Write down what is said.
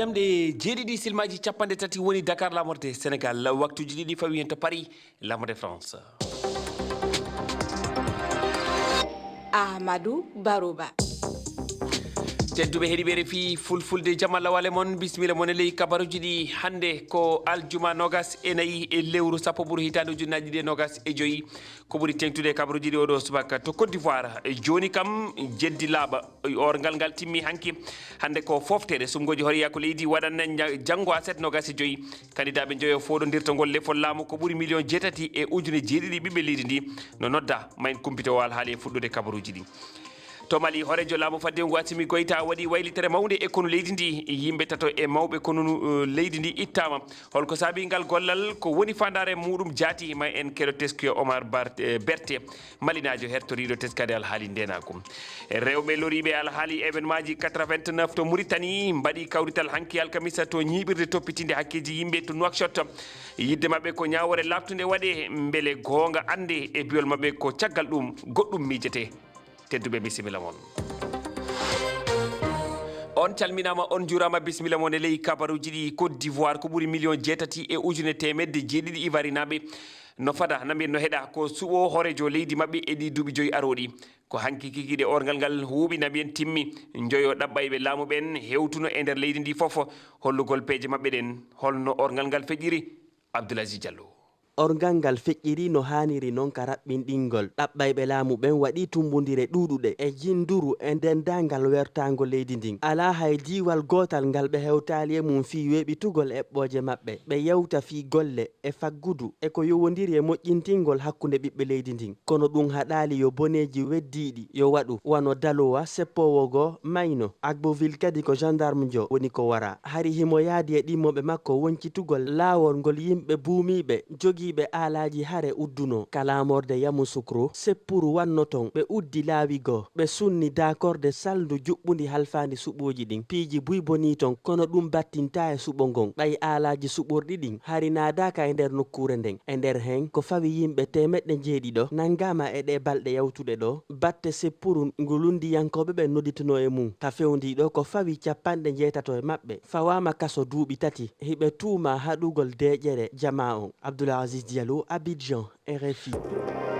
yamnde jeeɗiɗi silmaji capanɗe tati woni Dakar lamorde Sénégal waktuji ɗiɗi fawi hen to Paris lamorde France. Ahmadou Barouba. tedduɓe heeɗiɓe RFI Fulfulde jamalla wale mon bisimilla mon e ley kabaruji ɗi hande ko aljuma nogas e nayyi e lewru sappo ɓuuri hitande ujunnaji ɗi e nogas e joyyi ko ɓuuri tengtude kabaruji ɗi oɗo subaka to Côte d'Ivoire joni kam jeddi laaɓa orgal ngal timmi hanki hande ko foftere sumgoji horiya ko leydi waɗanna janggo aset nogas e joyyi candidat joyo foɗodirta ngol lefol laamu ko ɓuuri million jeetati e ujune jeeɗiɗi ɓiɓɓe leydi ndi no nodda mayen kumpito wal haali e fuɗɗude kabaruji ɗi to Mali horejo laamu fadde ngu Assimi Goïta waɗi waylitere mawde e konu leydi ndi yimɓe tato e mawɓe konu leydi ndi ittama holko saabi ngal gollal ko woni fandare muɗum jaati ma en keɗo teskiyo Omar Berté malinajo hertoriɗo teskade alhaali ndenako rewɓe loriɓe alhaali événement ji 89 to Mauritanie mbaɗi kawrital hanki alkamisa to ñiɓirde toppitinde hakkeji yimɓe to Nouakchott yidde mabɓe ko ñawore laftude waɗe beele gonga ande e biyol mabɓe ko caggal ɗum goɗɗum miijete tedduɓe bisimilla mon on calminama on jurama bisimilla mon e ley kabaruji ɗi Côte d'Ivoire ko ɓuuri million jeetati e ujune temedde jeeɗiɗi ivarinaɓe no fada nami no heeɗa ko suɓo horejo leydi mabɓe e ɗi duuɓi joyyi aroɗi ko hanki kikiɗe orgal ngal huuɓi nabi en timmi joyo ɗaɓɓayɓe laamu ɓen hewtuno e nder leydi ndi foof hollugol peeje mabɓe ɗen holno orgal ngal feƴƴiri Abdoulaziz Diallo. Orgal ngal feƴƴiri no haniri noon ka raɓɓinɗingol ɗaɓɓayɓe laamu ɓen waɗi tumbudire ɗuɗuɗe e jinduru e dendagal wertago leydi ndin ala hay diwal gotal ngal ɓe hewtali e mum fi weɓitugol eɓɓoje maɓɓe ɓe yewta fi golle e faggudu e ko yowodiri e moƴƴintingol hakkude ɓiɓɓe leydi ndin kono ɗum haɗali yo boneji weddiɗi yo waɗu wano dalowa seppowo go mayno Agboville kadi ko gendarme jo woni ko wara hari himo yaadi e ɗimmoɓe makko woncitugol laawol ngol yimɓe buumiɓe jogiɓe alaji hare udduno kalamorde Yamoussoukro seppuru wannoton ɓe uddi laawi go ɓe sunni dakorde saldu juɓɓudi halfandi suɓoji ɗin piiji buy boni ton kono ɗum battinta e suɓo ngon ɓay alaji suɓorɗi ɗin hari nadaka e nder nokkure nden e nder hen ko fawi yimɓe temeɗɗe jeeɗiɗo nangama e ɗe balɗe yawtuɗe ɗo batte seppuru ngulundiyankoɓe ɓe noddituno e mum ka fewdiɗo ko fawi capanɗe jeetato e maɓɓe fawama kaso duuɓi tati hiɓe tuuma haɗugol deƴere jama on Abdoulaziz Diallo, Abidjan, RFI.